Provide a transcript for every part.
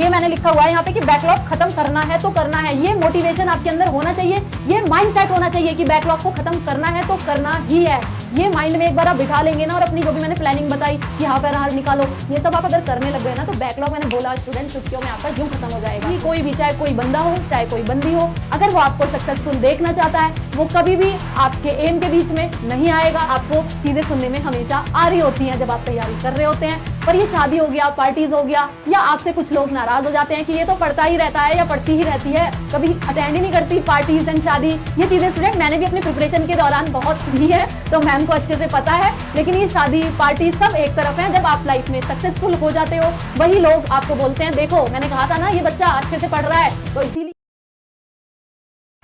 ये मैंने लिखा हुआ है यहाँ पे कि बैकलॉग खत्म करना है तो करना है। ये मोटिवेशन आपके अंदर होना चाहिए, ये माइंडसेट होना चाहिए कि बैकलॉग को खत्म करना है तो करना ही है। ये माइंड में एक बार आप बिठा लेंगे ना, और अपनी जो भी मैंने प्लानिंग बताई कि यहाँ पर हार निकालो, ये सब आप अगर करने लग गए ना, तो बैकलॉग मैंने बोला स्टूडेंट छुट्टियों में आपका यूं खत्म हो जाएगा। कोई भी, चाहे कोई बंदा हो चाहे कोई बंदी हो, अगर वो आपको सक्सेसफुल देखना चाहता है, वो कभी भी आपके एम के बीच में नहीं आएगा। आपको चीजें सुनने में हमेशा आ रही होती हैं जब आप तैयारी कर रहे होते हैं। पर ये शादी हो गया, पार्टीज हो गया, या आपसे कुछ लोग नाराज हो जाते हैं कि ये तो पढ़ता ही रहता है या पढ़ती ही रहती है, कभी अटेंड ही नहीं करती पार्टीज एंड शादी। ये चीजें स्टूडेंट मैंने भी अपनी प्रिपरेशन के दौरान बहुत सुनी है, तो मैम को अच्छे से पता है। लेकिन ये शादी पार्टी सब एक तरफ है। जब आप लाइफ में सक्सेसफुल हो जाते हो, वही लोग आपको बोलते हैं देखो मैंने कहा था ना ये बच्चा अच्छे से पढ़ रहा है। तो इसीलिए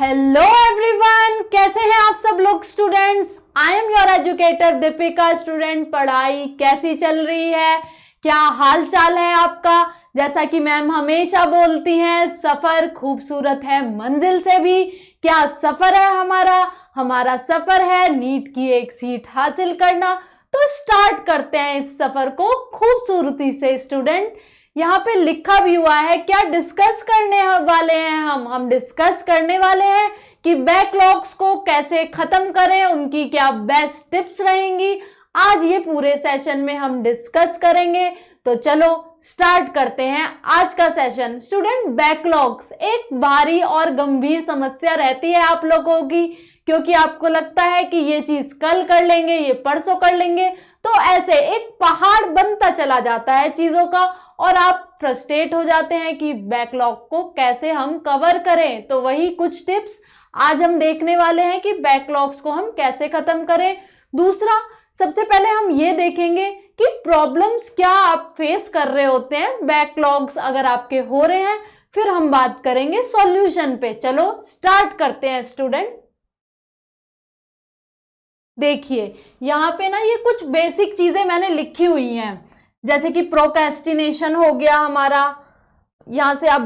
हेलो एवरीवन, कैसे हैं आप सब लोग students. I am your educator Deepika. Student, पढ़ाई कैसी चल रही है, क्या हाल चाल है आपका। जैसा कि मैम हमेशा बोलती हैं, सफर खूबसूरत है मंजिल से भी। क्या सफर है हमारा सफर है नीट की एक सीट हासिल करना। तो स्टार्ट करते हैं इस सफर को खूबसूरती से। स्टूडेंट, यहाँ पे लिखा भी हुआ है क्या डिस्कस करने वाले हैं हम डिस्कस करने वाले हैं कि बैकलॉग्स को कैसे खत्म करें, उनकी क्या बेस्ट टिप्स रहेंगी। आज ये पूरे सेशन में हम डिस्कस करेंगे। तो चलो स्टार्ट करते हैं आज का सेशन। स्टूडेंट, बैकलॉग्स एक भारी और गंभीर समस्या रहती है आप लोगों की, क्योंकि आपको लगता है कि ये चीज कल कर लेंगे, ये परसों कर लेंगे, तो ऐसे एक पहाड़ बनता चला जाता है चीजों का, और आप फ्रस्ट्रेट हो जाते हैं कि बैकलॉग को कैसे हम कवर करें। तो वही कुछ टिप्स आज हम देखने वाले हैं कि बैकलॉग्स को हम कैसे खत्म करें। दूसरा, सबसे पहले हम ये देखेंगे कि प्रॉब्लम्स क्या आप फेस कर रहे होते हैं बैकलॉग्स अगर आपके हो रहे हैं। फिर हम बात करेंगे सॉल्यूशन पे। चलो स्टार्ट करते हैं स्टूडेंट। देखिए यहाँ पे ना ये कुछ बेसिक चीजें मैंने लिखी हुई हैं, जैसे कि प्रोक्रेस्टिनेशन हो गया हमारा। यहां से आप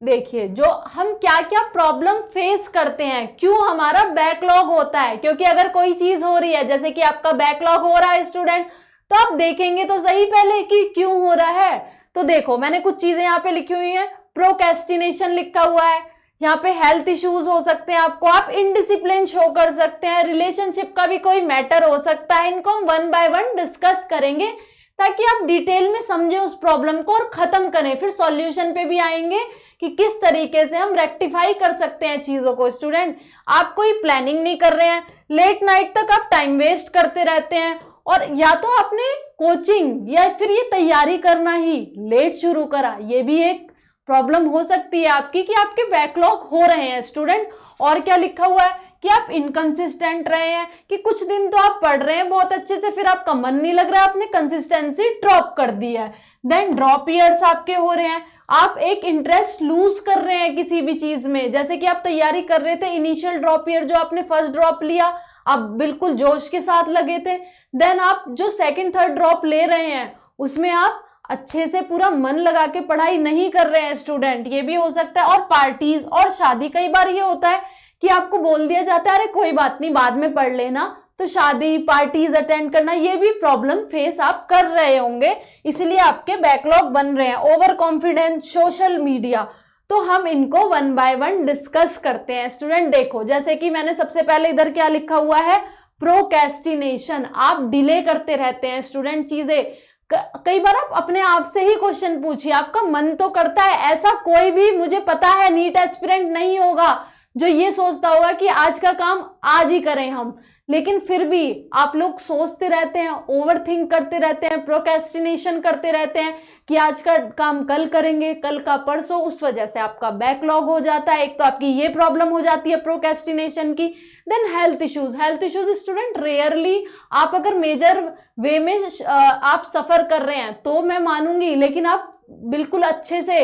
देखिए जो हम क्या क्या प्रॉब्लम फेस करते हैं, क्यों हमारा बैकलॉग होता है। क्योंकि अगर कोई चीज हो रही है, जैसे कि आपका बैकलॉग हो रहा है स्टूडेंट, तो आप देखेंगे तो सही पहले कि क्यों हो रहा है। तो देखो मैंने कुछ चीजें यहाँ पे लिखी हुई हैं। प्रोक्रेस्टिनेशन लिखा हुआ है, यहाँ पे हेल्थ इश्यूज हो सकते हैं आपको, आप इनडिसिप्लिन शो कर सकते हैं, रिलेशनशिप का भी कोई मैटर हो सकता है। इनको हम वन बाय वन डिस्कस करेंगे ताकि आप डिटेल में समझे उस प्रॉब्लम को और खत्म करें। फिर सॉल्यूशन पे भी आएंगे कि किस तरीके से हम रेक्टिफाई कर सकते हैं चीजों को। स्टूडेंट, आप कोई प्लानिंग नहीं कर रहे हैं, लेट नाइट तक आप टाइम वेस्ट करते रहते हैं, और या तो आपने कोचिंग या फिर ये तैयारी करना ही लेट शुरू करा, ये भी एक प्रॉब्लम हो सकती है आपकी कि आपके बैकलॉग हो रहे हैं। स्टूडेंट, और क्या लिखा हुआ है कि आप इनकंसिस्टेंट रहे हैं, कि कुछ दिन तो आप पढ़ रहे हैं बहुत अच्छे से, फिर आपका मन नहीं लग रहा है, आपने कंसिस्टेंसी ड्रॉप कर दी है। देन ड्रॉप ईयर्स आपके हो रहे हैं, आप एक इंटरेस्ट लूज कर रहे हैं किसी भी चीज में। जैसे कि आप तैयारी कर रहे थे, इनिशियल ड्रॉप ईयर जो आपने फर्स्ट ड्रॉप लिया, आप बिल्कुल जोश के साथ लगे थे। देन आप जो सेकंड थर्ड ड्रॉप ले रहे हैं, उसमें आप अच्छे से पूरा मन लगा के पढ़ाई नहीं कर रहे हैं स्टूडेंट, ये भी हो सकता है। और पार्टीज और शादी, कई बार ये होता है कि आपको बोल दिया जाता है अरे कोई बात नहीं बाद में पढ़ लेना, तो शादी पार्टीज अटेंड करना, ये भी प्रॉब्लम फेस आप कर रहे होंगे, इसलिए आपके बैकलॉग बन रहे हैं। ओवर कॉन्फिडेंस, सोशल मीडिया, तो हम इनको वन बाय वन डिस्कस करते हैं। स्टूडेंट देखो, जैसे कि मैंने सबसे पहले इधर क्या लिखा हुआ है, प्रोक्रेस्टिनेशन, आप डिले करते रहते हैं स्टूडेंट चीजें। कई बार आप अपने आप से ही क्वेश्चन पूछिए, आपका मन तो करता है, ऐसा कोई भी मुझे पता है नीट एस्पिरेंट नहीं होगा जो ये सोचता होगा कि आज का काम आज ही करें हम, लेकिन फिर भी आप लोग सोचते रहते हैं, ओवरथिंक करते रहते हैं, प्रोक्रेस्टिनेशन करते रहते हैं कि आज का काम कल करेंगे, कल का परसों। उस वजह से आपका बैकलॉग हो जाता है। एक तो आपकी ये प्रॉब्लम हो जाती है प्रोक्रेस्टिनेशन की। Then health issues student, rarely आप अगर मेजर वे में आप सफर कर रहे हैं तो मैं मानूंगी, लेकिन आप बिल्कुल अच्छे से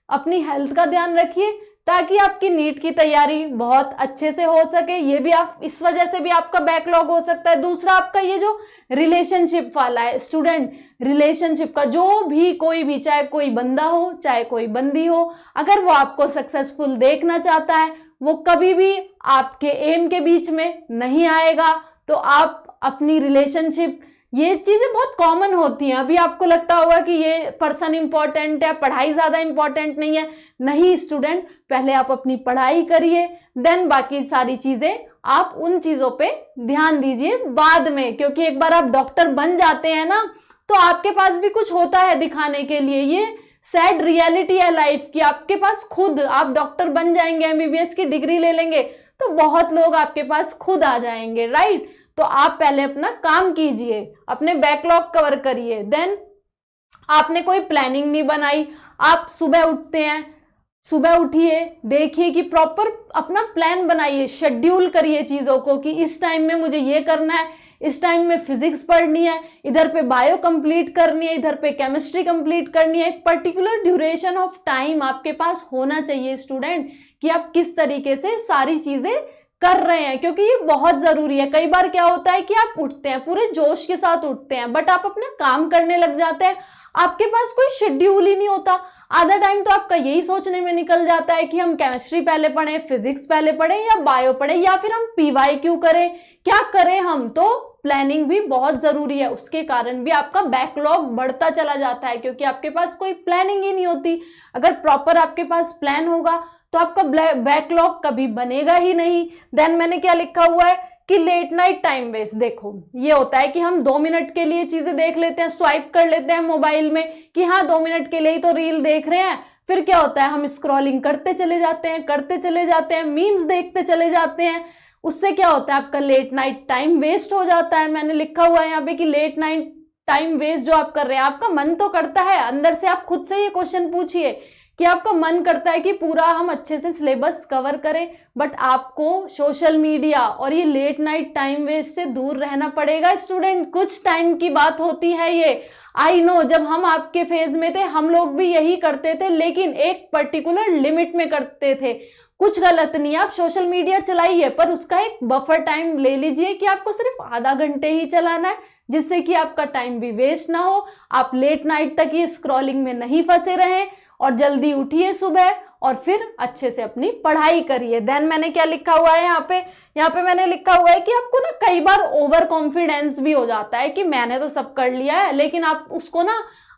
अपनी हेल्थ का ध्यान रखिए ताकि आपकी नीट की तैयारी बहुत अच्छे से हो सके। ये भी आप, इस वजह से भी आपका बैकलॉग हो सकता है। दूसरा, आपका ये जो रिलेशनशिप वाला है स्टूडेंट, रिलेशनशिप का जो भी कोई भी, चाहे कोई बंदा हो चाहे कोई बंदी हो, अगर वो आपको सक्सेसफुल देखना चाहता है, वो कभी भी आपके एम के बीच में नहीं आएगा। तो आप अपनी रिलेशनशिप ये चीजें बहुत कॉमन होती हैं। अभी आपको लगता होगा कि ये पर्सन इंपॉर्टेंट है, पढ़ाई ज्यादा इंपॉर्टेंट नहीं है। नहीं स्टूडेंट, पहले आप अपनी पढ़ाई करिए, देन बाकी सारी चीजें आप उन चीजों पे ध्यान दीजिए बाद में। क्योंकि एक बार आप डॉक्टर बन जाते हैं ना, तो आपके पास भी कुछ होता है दिखाने के लिए। ये सैड रियलिटी है लाइफ की। आपके पास खुद, आप डॉक्टर बन जाएंगे, एमबीबीएस की डिग्री ले लेंगे, तो बहुत लोग आपके पास खुद आ जाएंगे, राइट। तो आप पहले अपना काम कीजिए, अपने बैकलॉग कवर करिए। देन आपने कोई प्लानिंग नहीं बनाई, आप सुबह उठते हैं, सुबह उठिए, देखिए कि प्रॉपर अपना प्लान बनाइए, शेड्यूल करिए चीजों को कि इस टाइम में मुझे ये करना है, इस टाइम में फिजिक्स पढ़नी है, इधर पे बायो कंप्लीट करनी है, इधर पे केमिस्ट्री कंप्लीट करनी है। एक पर्टिकुलर ड्यूरेशन ऑफ टाइम आपके पास होना चाहिए स्टूडेंट, कि आप किस तरीके से सारी चीजें कर रहे हैं, क्योंकि ये बहुत जरूरी है। कई बार क्या होता है कि आप उठते हैं, पूरे जोश के साथ उठते हैं, बट आप अपना काम करने लग जाते हैं, आपके पास कोई शेड्यूल ही नहीं होता। आधा टाइम तो आपका यही सोचने में निकल जाता है कि हम केमिस्ट्री पहले पढ़ें, फिजिक्स पहले पढ़ें या बायो पढ़ें, या फिर हम पीवाईक्यू करें, क्या करें हम। तो प्लानिंग भी बहुत जरूरी है, उसके कारण भी आपका बैकलॉग बढ़ता चला जाता है, क्योंकि आपके पास कोई प्लानिंग ही नहीं होती। अगर प्रॉपर आपके पास प्लान होगा तो आपका बैकलॉग कभी बनेगा ही नहीं। देन मैंने क्या लिखा हुआ है कि लेट नाइट टाइम वेस्ट। देखो ये होता है कि हम 2 मिनट के लिए चीजें देख लेते हैं, स्वाइप कर लेते हैं मोबाइल में कि हाँ 2 मिनट के लिए ही तो रील देख रहे हैं, फिर क्या होता है हम स्क्रॉलिंग करते चले जाते हैं, करते चले जाते हैं, मीम्स देखते चले जाते हैं। उससे क्या होता है आपका लेट नाइट टाइम वेस्ट हो जाता है। मैंने लिखा हुआ है यहाँ पे कि लेट नाइट टाइम वेस्ट जो आप कर रहे हैं, आपका मन तो करता है, अंदर से आप खुद से ये क्वेश्चन पूछिए कि आपका मन करता है कि पूरा हम अच्छे से सिलेबस कवर करें, बट आपको सोशल मीडिया और ये लेट नाइट टाइम वेस्ट से दूर रहना पड़ेगा स्टूडेंट। कुछ टाइम की बात होती है ये, आई नो, जब हम आपके फेज में थे हम लोग भी यही करते थे, लेकिन एक पर्टिकुलर लिमिट में करते थे। कुछ गलत नहीं, आप सोशल मीडिया चलाइए, पर उसका एक बफर टाइम ले लीजिए कि आपको सिर्फ आधा घंटे ही चलाना है, जिससे कि आपका टाइम भी वेस्ट ना हो, आप लेट नाइट तक ये स्क्रॉलिंग में नहीं फंसे रहें, और जल्दी उठिए सुबह और फिर अच्छे से अपनी पढ़ाई करिए। देन मैंने क्या लिखा हुआ है यहाँ पे मैंने लिखा हुआ है कि आपको ना कई बार ओवर कॉन्फिडेंस भी हो जाता है कि मैंने तो सब कर लिया है, लेकिन आप उसको ना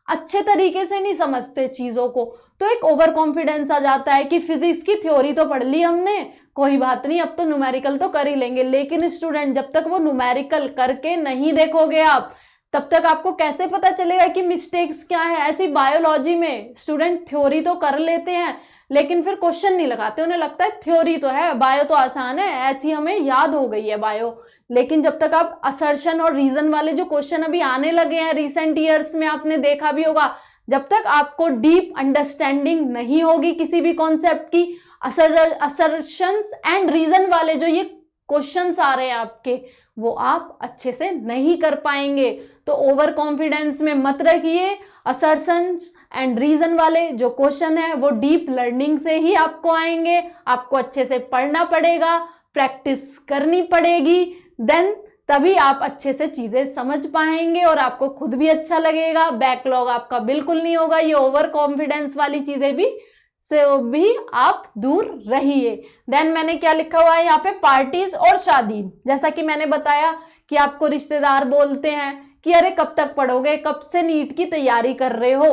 अच्छे तरीके से नहीं समझते चीजों को, तो एक ओवर कॉन्फिडेंस आ जाता है कि फिजिक्स की थ्योरी तो पढ़ ली हमने, कोई बात नहीं, अब तो न्यूमेरिकल तो कर ही लेंगे। लेकिन स्टूडेंट, जब तक वो न्यूमेरिकल करके नहीं देखोगे आप, तब तक आपको कैसे पता चलेगा कि मिस्टेक्स क्या है। ऐसी बायोलॉजी में स्टूडेंट थ्योरी तो कर लेते हैं, लेकिन फिर क्वेश्चन नहीं लगाते, उन्हें लगता है थ्योरी तो है, बायो तो आसान है, ऐसी हमें याद हो गई है बायो। लेकिन जब तक आप असर्शन और रीजन वाले जो क्वेश्चन अभी आने लगे हैं रिसेंट ईयर्स में, आपने देखा भी होगा, जब तक आपको डीप अंडरस्टैंडिंग नहीं होगी किसी भी कॉन्सेप्ट की, असर्शंस एंड रीजन वाले जो ये क्वेश्चंस आ रहे हैं आपके, वो आप अच्छे से नहीं कर पाएंगे। तो ओवर कॉन्फिडेंस में मत रखिए। असर्शंस एंड रीजन वाले जो क्वेश्चन है वो डीप लर्निंग से ही आपको आएंगे, आपको अच्छे से पढ़ना पड़ेगा, प्रैक्टिस करनी पड़ेगी, देन तभी आप अच्छे से चीजें समझ पाएंगे और आपको खुद भी अच्छा लगेगा, बैकलॉग आपका बिल्कुल नहीं होगा। ये ओवर कॉन्फिडेंस वाली चीजें भी से भी आप दूर रहिए। देन मैंने क्या लिखा हुआ है यहाँ पे, पार्टीज और शादी। जैसा कि मैंने बताया कि आपको रिश्तेदार बोलते हैं कि अरे कब तक पढ़ोगे, कब से नीट की तैयारी कर रहे हो,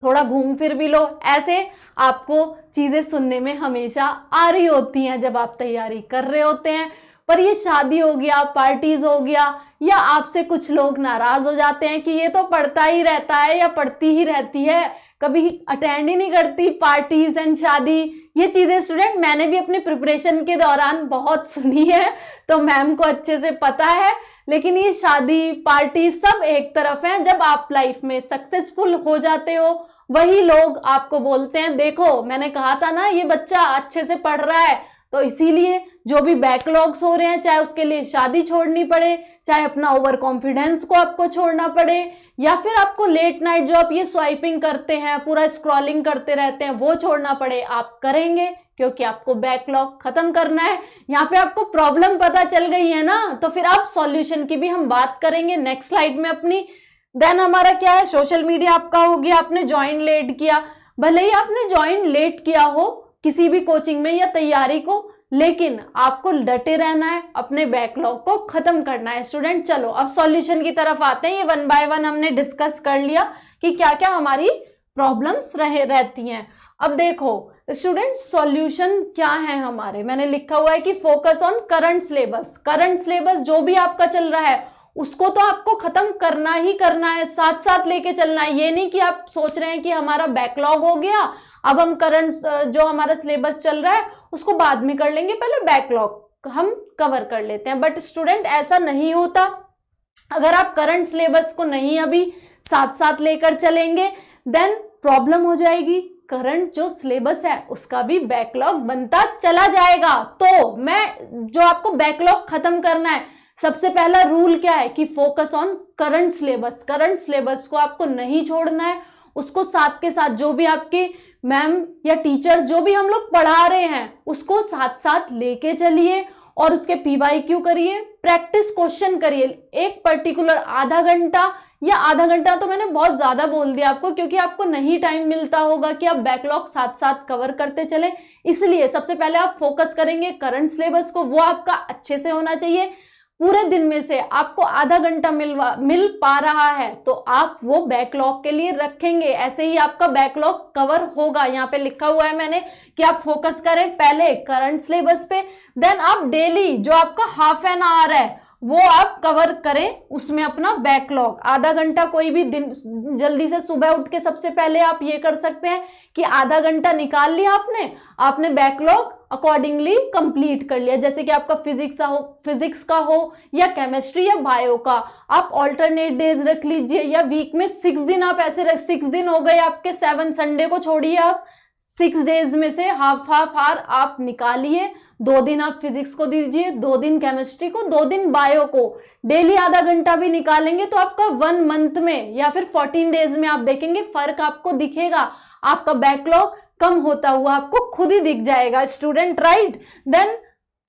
थोड़ा घूम फिर भी लो। ऐसे आपको चीजें सुनने में हमेशा आ रही होती हैं जब आप तैयारी कर रहे होते हैं। पर ये शादी हो गया, पार्टीज हो गया, या आपसे कुछ लोग नाराज हो जाते हैं कि ये तो पढ़ता ही रहता है या पढ़ती ही रहती है, कभी अटेंड ही नहीं करती पार्टीज एंड शादी। ये चीजें स्टूडेंट मैंने भी अपनी प्रिपरेशन के दौरान बहुत सुनी है, तो मैम को अच्छे से पता है। लेकिन ये शादी पार्टी सब एक तरफ है, जब आप लाइफ में सक्सेसफुल हो जाते हो वही लोग आपको बोलते हैं देखो मैंने कहा था ना ये बच्चा अच्छे से पढ़ रहा है। तो इसीलिए जो भी बैकलॉग्स हो रहे हैं, चाहे उसके लिए शादी छोड़नी पड़े, चाहे अपना ओवर कॉन्फिडेंस को आपको छोड़ना पड़े, या फिर आपको लेट नाइट जो आप ये स्वाइपिंग करते हैं, पूरा स्क्रॉलिंग करते रहते हैं, वो छोड़ना पड़े, आप करेंगे, क्योंकि आपको बैकलॉग खत्म करना है। यहाँ पे आपको प्रॉब्लम पता चल गई है ना, तो फिर आप सॉल्यूशन की भी हम बात करेंगे नेक्स्ट स्लाइड में अपनी। देन हमारा क्या है, सोशल मीडिया आपका हो गया, आपने ज्वाइन लेट किया। भले ही आपने ज्वाइन लेट किया हो किसी भी कोचिंग में या तैयारी को, लेकिन आपको डटे रहना है, अपने बैकलॉग को खत्म करना है स्टूडेंट। चलो अब सॉल्यूशन की तरफ आते हैं। ये 1 बाय 1 हमने डिस्कस कर लिया कि क्या क्या हमारी प्रॉब्लम्स रहती हैं। अब देखो स्टूडेंट सॉल्यूशन क्या है हमारे, मैंने लिखा हुआ है कि focus on current syllabus. Current syllabus जो भी आपका चल रहा है उसको तो आपको खत्म करना ही करना है, साथ साथ लेके चलना है। ये नहीं कि आप सोच रहे हैं कि हमारा बैकलॉग हो गया, अब हम करंट जो हमारा सिलेबस चल रहा है उसको बाद में कर लेंगे, पहले बैकलॉग हम कवर कर लेते हैं। बट स्टूडेंट ऐसा नहीं होता। अगर आप करंट सिलेबस को नहीं अभी साथ साथ लेकर चलेंगे देन प्रॉब्लम हो जाएगी। करंट जो सिलेबस है उसका भी बैकलॉग बनता चला जाएगा। तो मैं जो आपको बैकलॉग खत्म करना है, सबसे पहला रूल क्या है कि focus on current syllabus. Current syllabus को आपको नहीं छोड़ना है, उसको साथ के साथ जो भी आपके मैम या टीचर जो भी हम लोग पढ़ा रहे हैं उसको साथ साथ लेके चलिए और उसके PYQ करिए, प्रैक्टिस क्वेश्चन करिए। एक पर्टिकुलर आधा घंटा या आधा घंटा तो मैंने बहुत ज्यादा बोल दिया आपको, क्योंकि आपको नहीं टाइम मिलता होगा कि आप बैकलॉग साथ साथ कवर करते चले। इसलिए सबसे पहले आप फोकस करेंगे करंट सिलेबस को, वो आपका अच्छे से होना चाहिए। पूरे दिन में से आपको आधा घंटा मिल पा रहा है तो आप वो बैकलॉग के लिए रखेंगे, ऐसे ही आपका बैकलॉग कवर होगा। यहाँ पे लिखा हुआ है मैंने कि आप फोकस करें पहले करंट सिलेबस पे, देन आप डेली जो आपका ½ एन आवर है वो आप कवर करें, उसमें अपना बैकलॉग आधा घंटा। कोई भी दिन जल्दी से सुबह उठ के सबसे पहले आप ये कर सकते हैं कि आधा घंटा निकाल लिया आपने बैकलॉग अकॉर्डिंगली कंप्लीट कर लिया। जैसे कि आपका फिजिक्स का हो या केमिस्ट्री या बायो का, आप ऑल्टरनेट डेज रख लीजिए या वीक में 6 दिन आप ऐसे 6 दिन हो गए आपके, 7 संडे को छोड़िए, आप 6 डेज में से हाफ आवर आप निकालिए। 2 दिन आप फिजिक्स को दीजिए, 2 दिन केमिस्ट्री को, 2 दिन बायो को। डेली आधा घंटा भी निकालेंगे तो आपका 1 मंथ में या फिर 14 डेज में आप देखेंगे फर्क आपको दिखेगा। आपका बैकलॉग कम होता हुआ आपको खुद ही दिख जाएगा स्टूडेंट, राइट। देन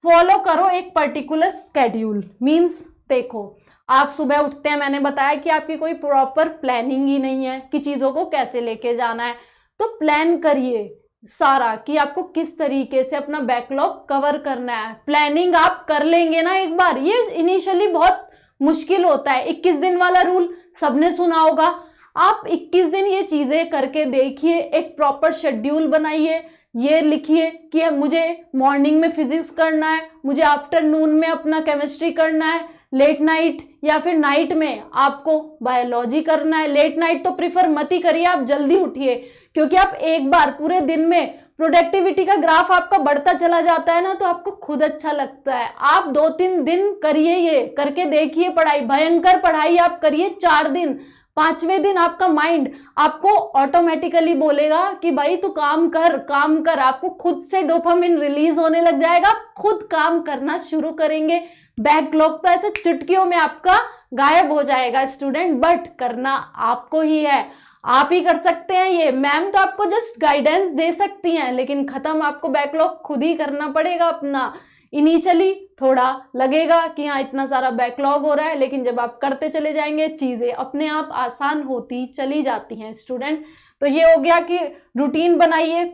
फॉलो करो एक पर्टिकुलर स्केड्यूल। मींस देखो आप सुबह उठते हैं, मैंने बताया कि आपकी कोई प्रॉपर प्लानिंग ही नहीं है कि चीजों को कैसे लेके जाना है, तो प्लान करिए सारा कि आपको किस तरीके से अपना बैकलॉग कवर करना है। प्लानिंग आप कर लेंगे ना एक बार, ये इनिशियली बहुत मुश्किल होता है। 21 दिन वाला रूल सबने सुना होगा, आप 21 दिन ये चीजें करके देखिए। एक प्रॉपर शेड्यूल बनाइए, ये लिखिए कि मुझे मॉर्निंग में फिजिक्स करना है, मुझे आफ्टरनून में अपना केमिस्ट्री करना है, लेट नाइट या फिर नाइट में आपको बायोलॉजी करना है। लेट नाइट तो प्रिफर मत ही करिए, आप जल्दी उठिए, क्योंकि आप एक बार पूरे दिन में प्रोडक्टिविटी का ग्राफ आपका बढ़ता चला जाता है ना, तो आपको खुद अच्छा लगता है। आप 2-3 दिन करिए, ये करके देखिए पढ़ाई, भयंकर पढ़ाई आप करिए 4 दिन। 5वें दिन आपका माइंड आपको ऑटोमेटिकली बोलेगा कि भाई तू काम कर काम कर, आपको खुद से डोपामिन रिलीज होने लग जाएगा, खुद काम करना शुरू करेंगे। बैकलॉग तो ऐसे चुटकियों में आपका गायब हो जाएगा स्टूडेंट, बट करना आपको ही है, आप ही कर सकते हैं ये। मैम तो आपको जस्ट गाइडेंस दे सकती हैं, लेकिन खत्म आपको बैकलॉग खुद ही करना पड़ेगा अपना। इनिशियली थोड़ा लगेगा कि हाँ इतना सारा बैकलॉग हो रहा है, लेकिन जब आप करते चले जाएंगे चीजें अपने आप आसान होती चली जाती हैं स्टूडेंट। तो ये हो गया कि रूटीन बनाइए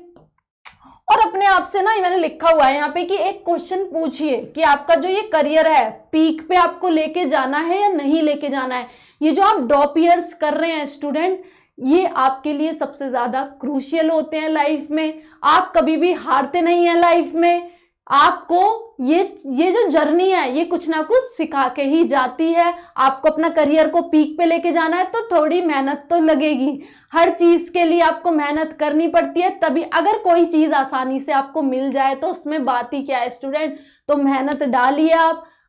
और अपने आप से ना, मैंने लिखा हुआ है यहाँ पे कि एक क्वेश्चन पूछिए कि आपका जो ये करियर है पीक पे आपको लेके जाना है या नहीं लेके जाना है। ये जो आप ड्रॉप ईयर्स कर रहे हैं स्टूडेंट, ये आपके लिए सबसे ज्यादा क्रूशियल होते हैं लाइफ में। आप कभी भी हारते नहीं हैं लाइफ में, आपको ये जो जर्नी है ये कुछ ना कुछ सिखा के ही जाती है। आपको अपना करियर को पीक पे लेके जाना है तो थोड़ी मेहनत तो लगेगी, हर चीज के लिए आपको मेहनत करनी पड़ती है। तभी अगर कोई चीज आसानी से आपको मिल जाए तो उसमें बात ही क्या है स्टूडेंट। तो मेहनत डालिए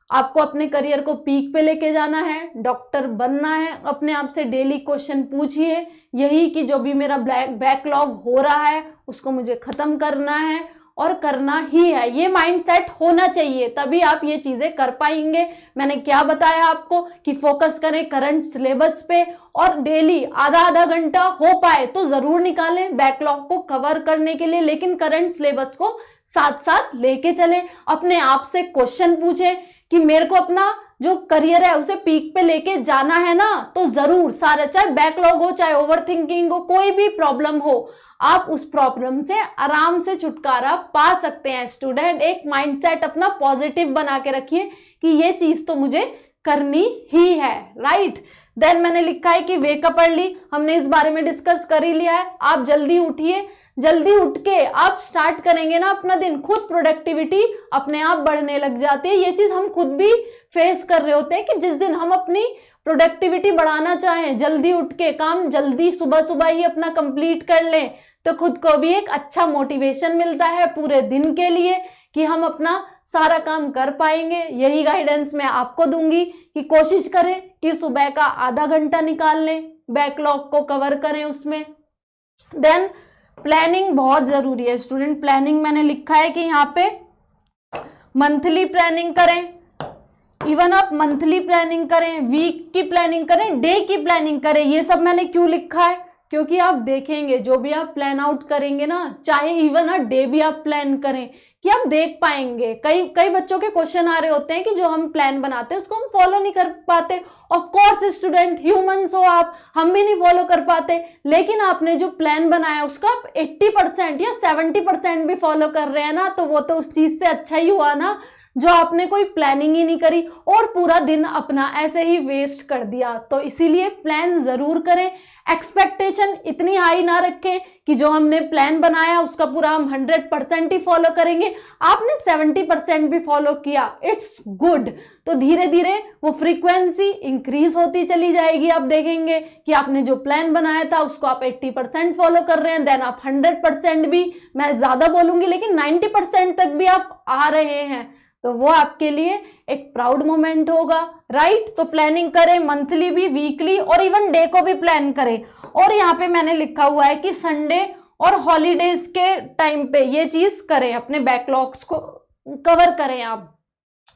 आपको अपने करियर को पीक पे लेके जाना है, डॉक्टर बनना है। अपने आप से डेली क्वेश्चन पूछिए यही कि जो भी मेरा बैकलॉग हो रहा है उसको मुझे खत्म करना है और करना ही है। ये माइंडसेट होना चाहिए, तभी आप ये चीजें कर पाएंगे। मैंने क्या बताया आपको कि फोकस करें करंट सिलेबस पे और डेली आधा घंटा हो पाए तो जरूर निकालें बैकलॉग को कवर करने के लिए, लेकिन करंट सिलेबस को साथ साथ लेके चले। अपने आप से क्वेश्चन पूछे कि मेरे को अपना जो करियर है उसे पीक पे लेके जाना है ना, तो जरूर सारा, चाहे बैकलॉग हो, चाहे ओवरथिंकिंग हो, कोई भी प्रॉब्लम हो, आप उस प्रॉब्लम से आराम से छुटकारा पा सकते हैं स्टूडेंट। एक माइंडसेट अपना पॉजिटिव बना के रखिए कि ये चीज तो मुझे करनी ही है, राइट। देन मैंने लिखा है कि वेकअप अर्ली, हमने इस बारे में डिस्कस कर ही लिया है। आप जल्दी उठिए, जल्दी उठ के आप स्टार्ट करेंगे ना अपना दिन, खुद प्रोडक्टिविटी अपने आप बढ़ने लग जाती है। ये चीज हम खुद भी फेस कर रहे होते हैं कि जिस दिन हम अपनी प्रोडक्टिविटी बढ़ाना चाहें, जल्दी उठ के काम जल्दी सुबह सुबह ही अपना कंप्लीट कर लें, तो खुद को भी एक अच्छा मोटिवेशन मिलता है पूरे दिन के लिए कि हम अपना सारा काम कर पाएंगे। यही गाइडेंस मैं आपको दूंगी कि कोशिश करें कि सुबह का आधा घंटा निकाल लें, बैकलॉग को कवर करें उसमें। देन प्लानिंग बहुत जरूरी है स्टूडेंट। प्लानिंग मैंने लिखा है कि यहाँ पे मंथली प्लानिंग करें, इवन आप मंथली प्लानिंग करें, वीक की प्लानिंग करें, डे की प्लानिंग करें। ये सब मैंने क्यों लिखा है, क्योंकि आप देखेंगे जो भी आप प्लान आउट करेंगे ना, चाहे इवन अ डे भी आप प्लान करें, कि आप देख पाएंगे। कई बच्चों के क्वेश्चन आ रहे होते हैं कि जो हम प्लान बनाते हैं उसको हम फॉलो नहीं कर पाते। ऑफ कोर्स स्टूडेंट, ह्यूमंस हो आप, हम भी नहीं फॉलो कर पाते, लेकिन आपने जो प्लान बनाया उसका आप 80% या 70% भी फॉलो कर रहे हैं ना, तो वो तो उस चीज से अच्छा ही हुआ ना, जो आपने कोई प्लानिंग ही नहीं करी और पूरा दिन अपना ऐसे ही वेस्ट कर दिया। तो इसीलिए प्लान जरूर करें। एक्सपेक्टेशन इतनी हाई ना रखें कि जो हमने प्लान बनाया उसका पूरा हम 100% ही फॉलो करेंगे। आपने 70% भी फॉलो किया, इट्स गुड। तो धीरे धीरे वो फ्रीक्वेंसी इंक्रीज होती चली जाएगी। आप देखेंगे कि आपने जो प्लान बनाया था उसको आप 80% फॉलो कर रहे हैं, देन आप 100% भी, मैं ज्यादा बोलूंगी लेकिन 90% तक भी आप आ रहे हैं, तो वो आपके लिए एक प्राउड मोमेंट होगा, राइट। तो प्लानिंग करें, मंथली भी, वीकली और इवन डे को भी प्लान करें। और यहाँ पे मैंने लिखा हुआ है कि संडे और हॉलीडेज के टाइम पे ये चीज करें, अपने बैकलॉग्स को कवर करें। आप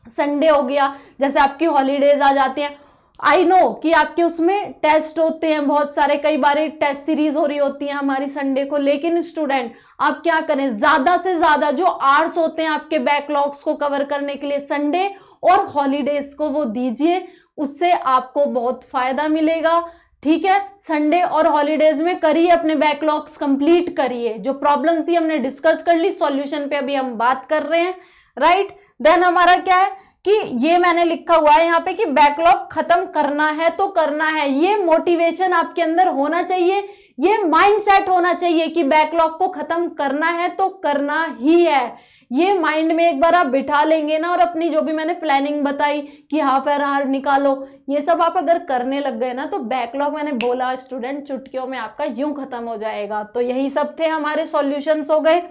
संडे हो गया, जैसे आपकी हॉलीडेज आ जाती हैं, आई नो कि आपके उसमें टेस्ट होते हैं बहुत सारे, कई बार टेस्ट सीरीज हो रही होती है हमारी संडे को, लेकिन स्टूडेंट आप क्या करें, ज्यादा से ज्यादा जो आवर्स होते हैं आपके बैकलॉग्स को कवर करने के लिए संडे और हॉलीडेज को वो दीजिए, उससे आपको बहुत फायदा मिलेगा, ठीक है। संडे और हॉलीडेज में करिए, अपने बैकलॉग्स कंप्लीट करिए। जो प्रॉब्लम थी हमने डिस्कस कर ली, सॉल्यूशन पे अभी हम बात कर रहे हैं, राइट। देन हमारा क्या है कि ये मैंने लिखा हुआ है यहाँ पे कि बैकलॉग खत्म करना है तो करना है। ये मोटिवेशन आपके अंदर होना चाहिए, ये माइंडसेट होना चाहिए कि बैकलॉग को खत्म करना है तो करना ही है। ये माइंड में एक बार आप बिठा लेंगे ना, और अपनी जो भी मैंने प्लानिंग बताई कि हाफ एन आवर निकालो, ये सब आप अगर करने लग गए ना, तो बैकलॉग मैंने बोला स्टूडेंट चुटकियों में आपका यूं खत्म हो जाएगा। तो यही सब थे हमारे सॉल्यूशंस हो गए।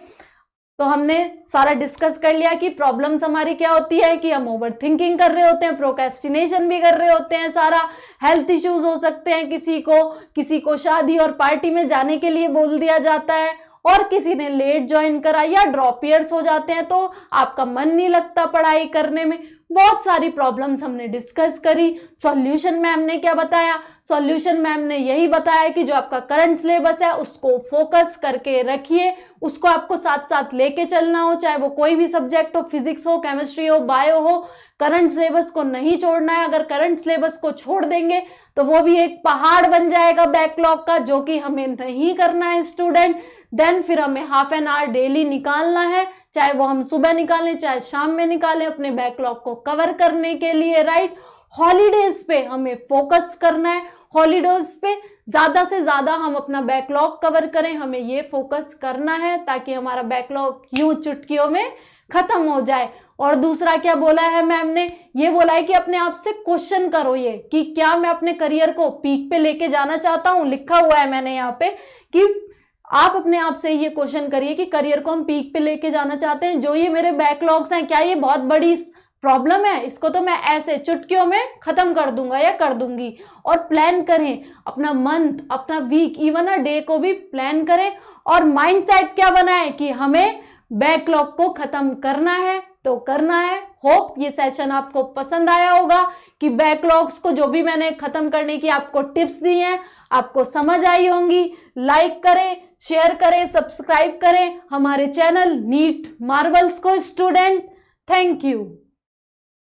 तो हमने सारा डिस्कस कर लिया कि प्रॉब्लम्स हमारी क्या होती है, कि हम ओवर थिंकिंग कर रहे होते हैं, प्रोक्रेस्टिनेशन भी कर रहे होते हैं, सारा हेल्थ इश्यूज हो सकते हैं, किसी को शादी और पार्टी में जाने के लिए बोल दिया जाता है, और किसी ने लेट ज्वाइन करा या ड्रॉप ईयर्स हो जाते हैं, तो आपका मन नहीं लगता पढ़ाई करने में। बहुत सारी प्रॉब्लम्स हमने डिस्कस करी। सॉल्यूशन मैम ने क्या बताया, सॉल्यूशन मैम ने यही बताया कि जो आपका करंट सिलेबस है उसको फोकस करके रखिए, उसको आपको साथ साथ लेके चलना हो, चाहे वो कोई भी सब्जेक्ट हो, फिजिक्स हो, केमिस्ट्री हो, बायो हो, करंट सिलेबस को नहीं छोड़ना है। अगर करंट सिलेबस को छोड़ देंगे तो वो भी एक पहाड़ बन जाएगा बैकलॉग का, जो कि हमें नहीं करना है स्टूडेंट। देन फिर हमें हाफ एन आवर डेली निकालना है, चाहे वो हम सुबह निकालें चाहे शाम में निकालें, अपने बैकलॉग को कवर करने के लिए, राइट। हॉलीडेज पे हमें फोकस करना है, हॉलीडेज पे ज्यादा से ज्यादा हम अपना बैकलॉग कवर करें, हमें ये फोकस करना है ताकि हमारा बैकलॉग यूं चुटकियों में खत्म हो जाए। और दूसरा क्या बोला है मैम ने, ये बोला है कि अपने आप से क्वेश्चन करो ये कि क्या मैं अपने करियर को पीक पे लेके जाना चाहता हूं। लिखा हुआ है मैंने यहाँ पे कि आप अपने आप से ये क्वेश्चन करिए कि करियर को हम पीक पे लेके जाना चाहते हैं, जो ये मेरे बैकलॉग्स हैं क्या ये बहुत बड़ी प्रॉब्लम है, इसको तो मैं ऐसे चुटकियों में खत्म कर दूंगा या कर दूंगी। और प्लान करें अपना मंथ, अपना वीक, इवन अ डे को भी प्लान करें, और माइंडसेट क्या बनाएं कि हमें बैकलॉग को खत्म करना है तो करना है। होप ये सेशन आपको पसंद आया होगा कि बैकलॉग्स को जो भी मैंने खत्म करने की आपको टिप्स दी हैं आपको समझ आई होंगी। लाइक करें, शेयर करें, सब्सक्राइब करें हमारे चैनल नीट मार्वल्स को स्टूडेंट। Thank you.